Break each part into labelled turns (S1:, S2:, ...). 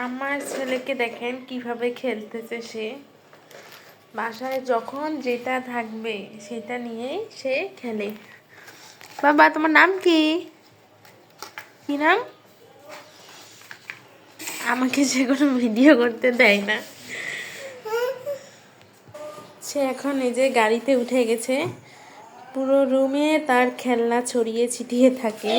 S1: আমার ছেলেকে দেখেন কিভাবে খেলতেছে সে। বাসায় যখন যেটা থাকবে সেটা নিয়েই সে খেলে। বাবা তোমার নাম কি? কি নাম? আমাকে সে কোনো ভিডিও করতে দেয় না। সে এখন এই যে গাড়িতে উঠে গেছে, পুরো রুমে তার খেলনা ছড়িয়ে ছিটিয়ে থাকে।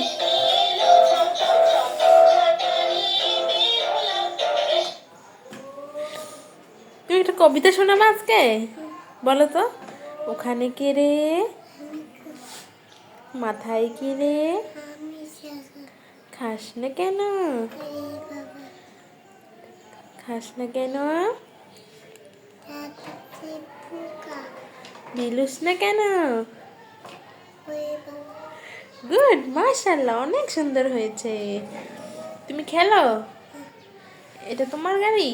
S1: তুমি একটা কবিতা শোনাবো আজকে? বলো তো। ওখানে কে রে, মাথায় কি রে, খাস না কেন, খাস না কেন, বিলুস না কেন। গুড, মাশাআল্লাহ, অনেক সুন্দর হয়েছে। তুমি খেলো। এটা তোমার গাড়ি?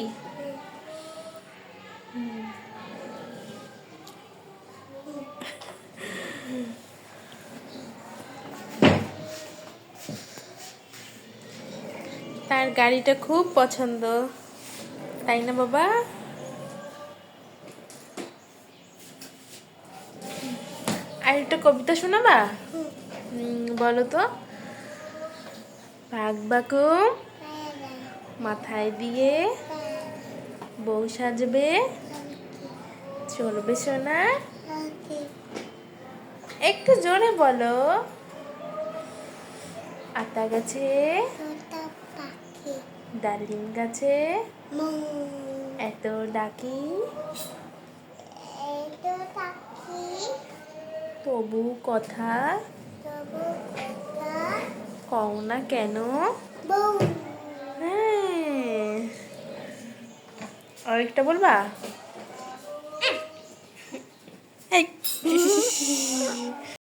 S1: তার গাড়িটা খুব পছন্দ, তাই না বাবা? আর একটা কবিতা শোনাবা? বলো তো। বাঘ বাকুম মাথায় দিয়ে বউ সাজবে, চলবে সোনা। একটু জোরে বলো। আতা গাছে, ডালিম গাছে, এত ডাকি, তবু কথা কও না কেন। হ্যাঁ, আরেকটা বলবা? এই